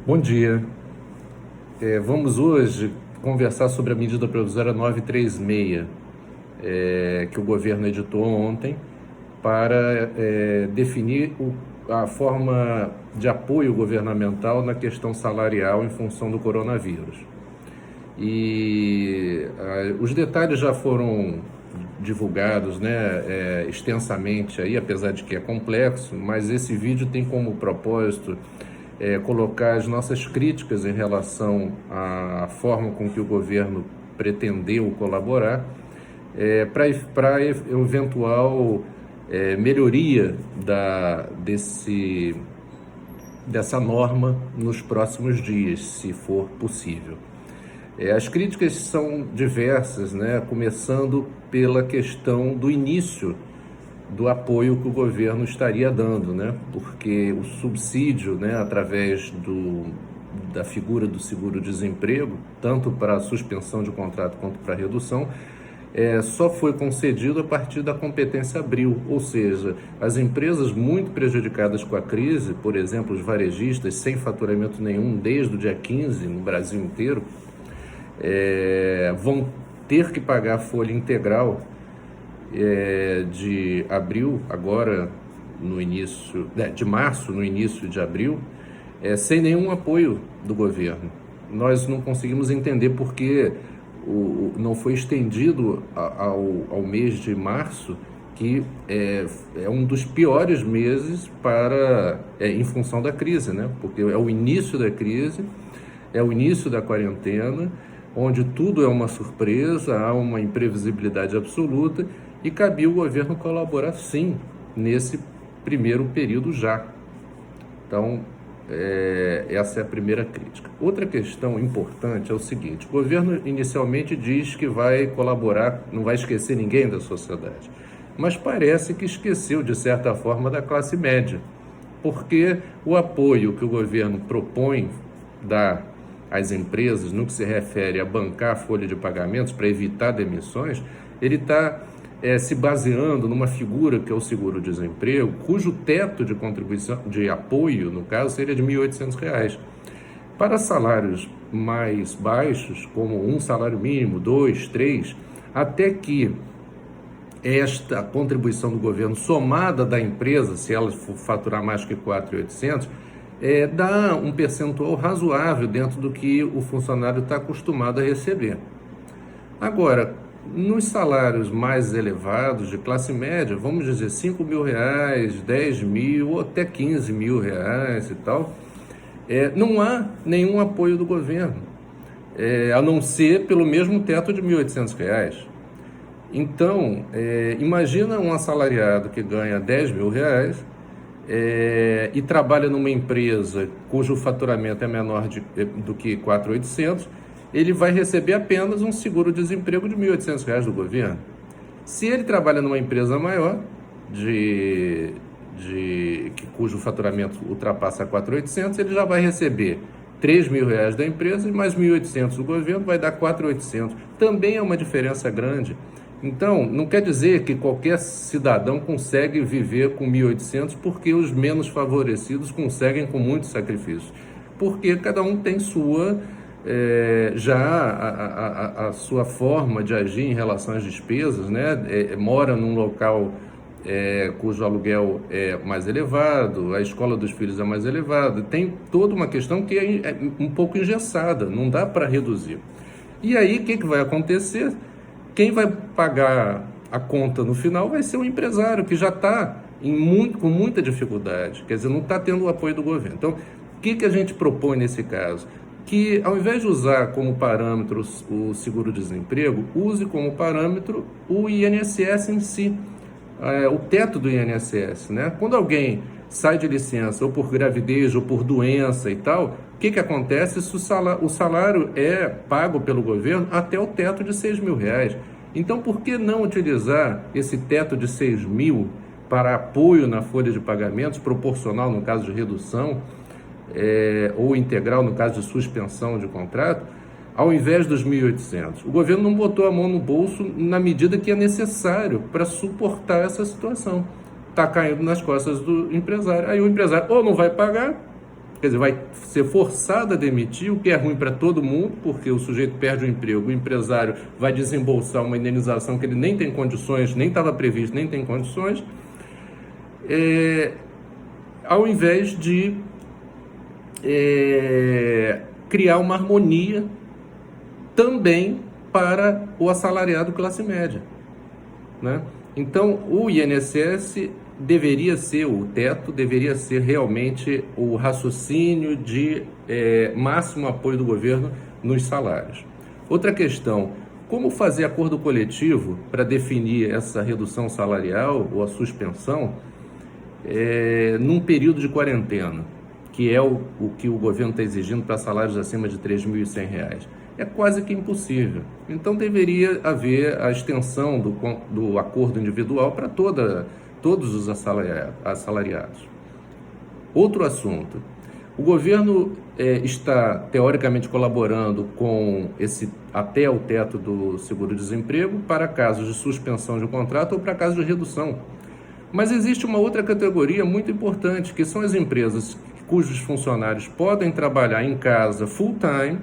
Bom dia. Vamos hoje conversar sobre a medida provisória 936, que o governo editou ontem para definir a forma de apoio governamental na questão salarial em função do coronavírus. E os detalhes já foram divulgados, né, extensamente aí, apesar de que é complexo, mas esse vídeo tem como propósito colocar as nossas críticas em relação à forma com que o governo pretendeu colaborar para eventual melhoria dessa norma nos próximos dias, se for possível. As críticas são diversas, né? Começando pela questão do início do apoio que o governo estaria dando, né? Porque o subsídio, né, através da figura do seguro-desemprego, tanto para a suspensão de contrato quanto para a redução, só foi concedido a partir da competência abril, ou seja, as empresas muito prejudicadas com a crise, por exemplo, os varejistas sem faturamento nenhum desde o dia 15 no Brasil inteiro, vão ter que pagar a folha integral de abril, agora no início, de março, no início de abril, sem nenhum apoio do governo. Nós não conseguimos entender por que não foi estendido ao mês de março, que é um dos piores meses em função da crise, né? Porque é o início da crise, é o início da quarentena, onde tudo é uma surpresa, há uma imprevisibilidade absoluta, e cabia o governo colaborar sim nesse primeiro período já. Então, essa é a primeira crítica. Outra questão importante é o seguinte: o governo inicialmente diz que vai colaborar, não vai esquecer ninguém da sociedade, mas parece que esqueceu de certa forma da classe média, porque o apoio que o governo propõe dar às empresas no que se refere a bancar a folha de pagamentos para evitar demissões, ele está se baseando numa figura que é o seguro-desemprego, cujo teto de contribuição, de apoio, no caso, seria de R$ 1.800. Para salários mais baixos, como um salário mínimo, 2, 3, até que esta contribuição do governo somada da empresa, se ela for faturar mais que 4.800, dá um percentual razoável dentro do que o funcionário está acostumado a receber. Agora, nos salários mais elevados de classe média, vamos dizer R$ 5.000, 10.000 ou até R$ 15.000 e tal, não há nenhum apoio do governo, a não ser pelo mesmo teto de R$ 1.800. Então, imagina um assalariado que ganha R$ 10.000 e trabalha numa empresa cujo faturamento é menor do que 4.800, ele vai receber apenas um seguro-desemprego de R$ 1.800 do governo. Se ele trabalha numa empresa maior, cujo faturamento ultrapassa 4.800, ele já vai receber R$ 3.000 da empresa e mais R$ 1.800 do governo, vai dar 4.800. Também é uma diferença grande. Então, não quer dizer que qualquer cidadão consegue viver com 1.800 porque os menos favorecidos conseguem com muito sacrifício. Porque cada um tem a sua forma de agir em relação às despesas, né? Mora num local cujo aluguel é mais elevado, a escola dos filhos é mais elevada, tem toda uma questão que é um pouco engessada, não dá para reduzir. E aí, o que vai acontecer? Quem vai pagar a conta no final vai ser o empresário, que já está com muita dificuldade, quer dizer, não está tendo o apoio do governo. Então, o que a gente propõe nesse caso? Que, ao invés de usar como parâmetro o seguro-desemprego, use como parâmetro o INSS em si, o teto do INSS, né? Quando alguém sai de licença ou por gravidez ou por doença e tal, o que acontece se o salário é pago pelo governo até o teto de R$ 6.000? Então, por que não utilizar esse teto de 6.000 para apoio na folha de pagamentos, proporcional no caso de redução, ou integral no caso de suspensão de contrato, ao invés dos 1.800? O governo não botou a mão no bolso na medida que é necessário para suportar essa situação. Está caindo nas costas do empresário. Aí o empresário ou não vai pagar, Quer dizer, vai ser forçado a demitir, o que é ruim para todo mundo, porque o sujeito perde o emprego, o empresário vai desembolsar uma indenização que ele nem tem condições, nem estava previsto, nem tem condições, ao invés de criar uma harmonia também para o assalariado classe média, né? Então, o INSS deveria ser, o teto deveria ser realmente o raciocínio de máximo apoio do governo nos salários. Outra questão, como fazer acordo coletivo para definir essa redução salarial ou a suspensão num período de quarentena, que é o que o governo está exigindo para salários acima de R$ 3.100. É quase que impossível. Então deveria haver a extensão do acordo individual para todos os assalariados. Outro assunto. O governo está, teoricamente, colaborando com até o teto do seguro-desemprego para casos de suspensão de contrato ou para casos de redução. Mas existe uma outra categoria muito importante, que são as empresas cujos funcionários podem trabalhar em casa full-time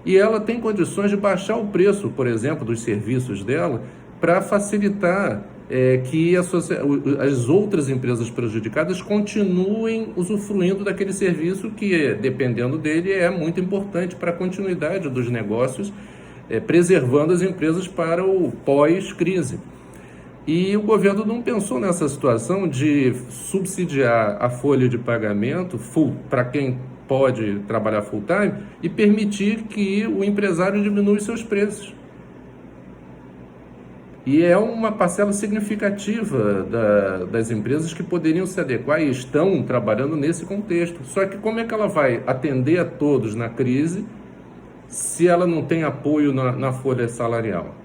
e ela tem condições de baixar o preço, por exemplo, dos serviços dela, para facilitar que as outras empresas prejudicadas continuem usufruindo daquele serviço que, dependendo dele, é muito importante para a continuidade dos negócios, preservando as empresas para o pós-crise. E o governo não pensou nessa situação de subsidiar a folha de pagamento para quem pode trabalhar full-time e permitir que o empresário diminua os seus preços. E é uma parcela significativa das empresas que poderiam se adequar e estão trabalhando nesse contexto. Só que como é que ela vai atender a todos na crise se ela não tem apoio na folha salarial?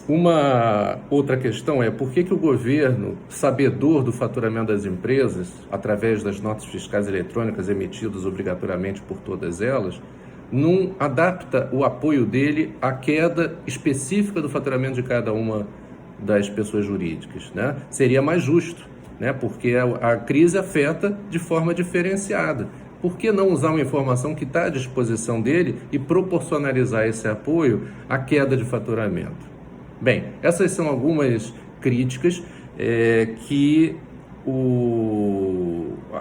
Uma outra questão é por que o governo, sabedor do faturamento das empresas, através das notas fiscais eletrônicas emitidas obrigatoriamente por todas elas, não adapta o apoio dele à queda específica do faturamento de cada uma das pessoas jurídicas, né? Seria mais justo, né? Porque a crise afeta de forma diferenciada. Por que não usar uma informação que está à disposição dele e proporcionalizar esse apoio à queda de faturamento? Bem, essas são algumas críticas que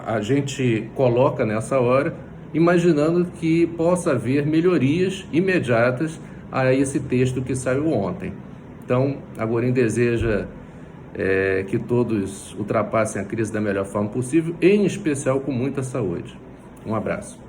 a gente coloca nessa hora, imaginando que possa haver melhorias imediatas a esse texto que saiu ontem. Então, a Gorim deseja que todos ultrapassem a crise da melhor forma possível, em especial com muita saúde. Um abraço.